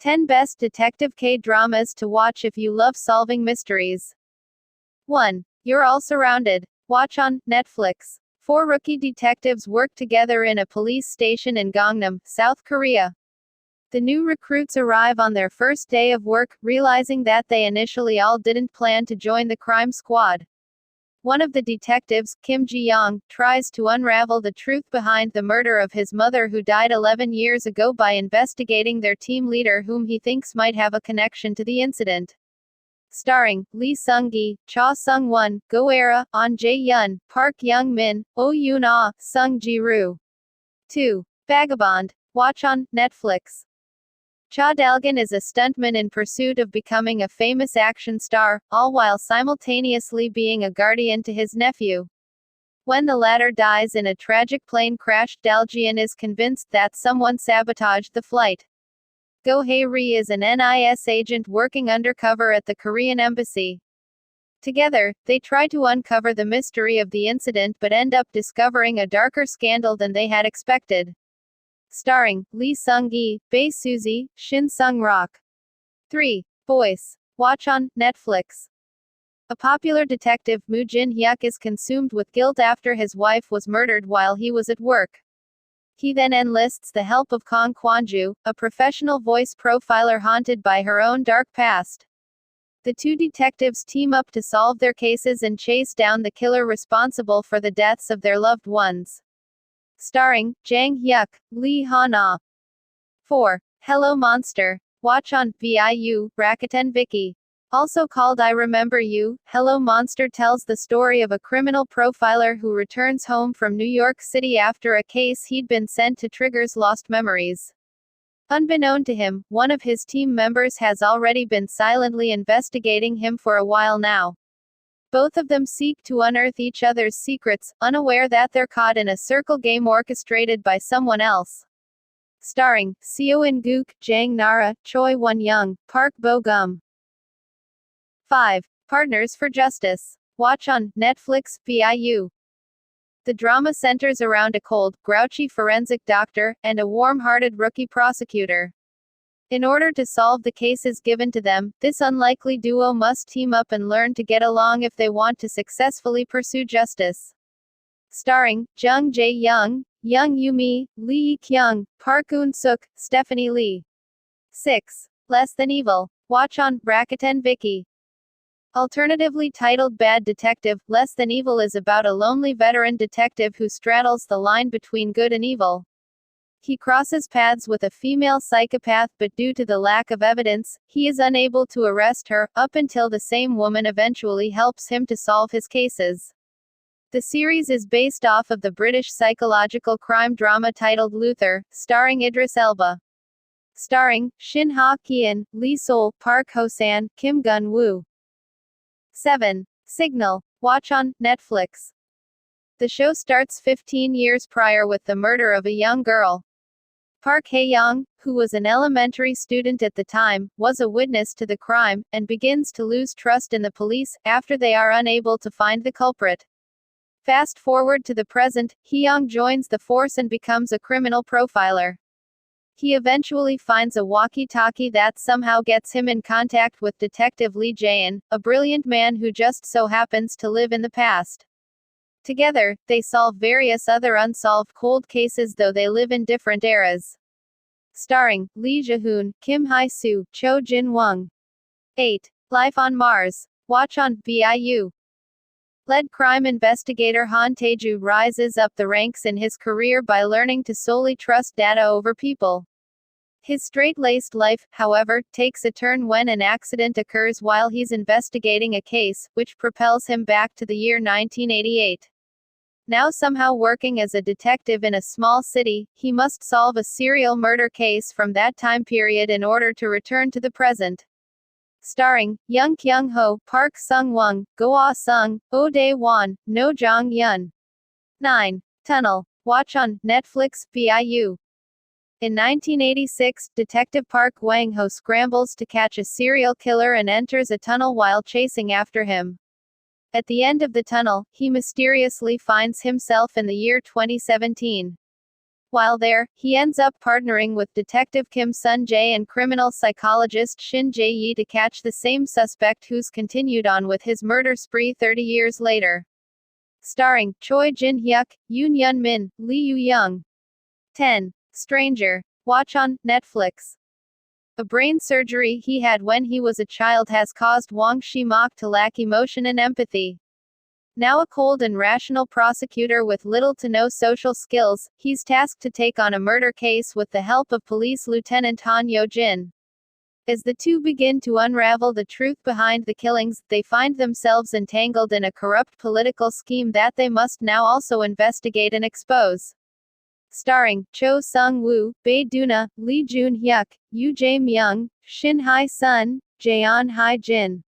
10 Best Detective K-Dramas to watch if you love solving mysteries. 1. You're All Surrounded. Watch on Netflix. 4 rookie detectives work together in a police station in Gangnam, South Korea. The new recruits arrive on their first day of work, realizing that they initially all didn't plan to join the crime squad. One of the detectives, Kim Ji-young, tries to unravel the truth behind the murder of his mother who died 11 years ago by investigating their team leader whom he thinks might have a connection to the incident. Starring Lee Seung-gi, Cha Sung-won, Go Era, Ahn Jae-yun, Park Young-min, Oh Yoon-ah, Sung Ji-ru. 2. Vagabond. Watch on Netflix. Cha Dalgan is a stuntman in pursuit of becoming a famous action star, all while simultaneously being a guardian to his nephew. When the latter dies in a tragic plane crash, Dalgian is convinced that someone sabotaged the flight. Go Hae-ri is an NIS agent working undercover at the Korean embassy. Together, they try to uncover the mystery of the incident but end up discovering a darker scandal than they had expected. Starring Lee Seung-gi, Bae Suzy, Shin Sung-rock. 3. Voice. Watch on Netflix. A popular detective, Moo Jin-hyuk, is consumed with guilt after his wife was murdered while he was at work. He then enlists the help of Kang Kwon-ju, a professional voice profiler haunted by her own dark past. The two detectives team up to solve their cases and chase down the killer responsible for the deaths of their loved ones. Starring Jang Hyuk, Lee Han-ah. 4. Hello Monster. Watch on VIU, Rakuten Viki. Also called I Remember You, Hello Monster tells the story of a criminal profiler who returns home from New York City after a case he'd been sent to triggers lost memories. Unbeknown to him, one of his team members has already been silently investigating him for a while now. Both of them seek to unearth each other's secrets, unaware that they're caught in a circle game orchestrated by someone else. Starring Seo In-guk, Jang Nara, Choi Won-young, Park Bo-gum. 5. Partners for Justice. Watch on Netflix, VIU. The drama centers around a cold, grouchy forensic doctor, and a warm-hearted rookie prosecutor. In order to solve the cases given to them, this unlikely duo must team up and learn to get along if they want to successfully pursue justice. Starring Jung Jae-young, Young Yoo-mi, Lee Kyung, Park Eun-suk, Stephanie Lee. 6. Less Than Evil. Watch on Rakuten Viki. Alternatively titled Bad Detective, Less Than Evil is about a lonely veteran detective who straddles the line between good and evil. He crosses paths with a female psychopath, but due to the lack of evidence, he is unable to arrest her, up until the same woman eventually helps him to solve his cases. The series is based off of the British psychological crime drama titled Luther, starring Idris Elba. Starring Shin Ha-kyeon, Lee Sol, Park Ho-san, Kim Gun-woo. 7. Signal. Watch on Netflix. The show starts 15 years prior with the murder of a young girl. Park Hae-young, who was an elementary student at the time, was a witness to the crime, and begins to lose trust in the police, after they are unable to find the culprit. Fast forward to the present, Hae-young joins the force and becomes a criminal profiler. He eventually finds a walkie-talkie that somehow gets him in contact with Detective Lee Jae-in, a brilliant man who just so happens to live in the past. Together, they solve various other unsolved cold cases though they live in different eras. Starring Lee Ja-hoon, Kim Hae-soo, Cho Jin-won. 8. Life on Mars. Watch on VIU. Lead crime investigator Han Tae-ju rises up the ranks in his career by learning to solely trust data over people. His straight-laced life, however, takes a turn when an accident occurs while he's investigating a case, which propels him back to the year 1988. Now somehow working as a detective in a small city, he must solve a serial murder case from that time period in order to return to the present. Starring Young Kyung-ho, Park Sung-won, Go Ah-sung, Oh Dae-won, No Jong-yun. 9. Tunnel. Watch on Netflix, VIU. In 1986, Detective Park Wang-ho scrambles to catch a serial killer and enters a tunnel while chasing after him. At the end of the tunnel, he mysteriously finds himself in the year 2017. While there, he ends up partnering with Detective Kim Sun-jae and criminal psychologist Shin Jae-yi to catch the same suspect who's continued on with his murder spree 30 years later. Starring Choi Jin-hyuk, Yoon Yun-min, Lee Yoo-young. 10. Stranger. Watch on Netflix. A brain surgery he had when he was a child has caused Wang Shi-mak to lack emotion and empathy. Now a cold and rational prosecutor with little to no social skills, he's tasked to take on a murder case with the help of Police Lieutenant Han Yo-jin. As the two begin to unravel the truth behind the killings, they find themselves entangled in a corrupt political scheme that they must now also investigate and expose. Starring Cho Sung-woo, Bae Doona, Lee Jun-hyuk, Yoo Jae-myung, Shin Hae-sun, Jaeon Hae-jin.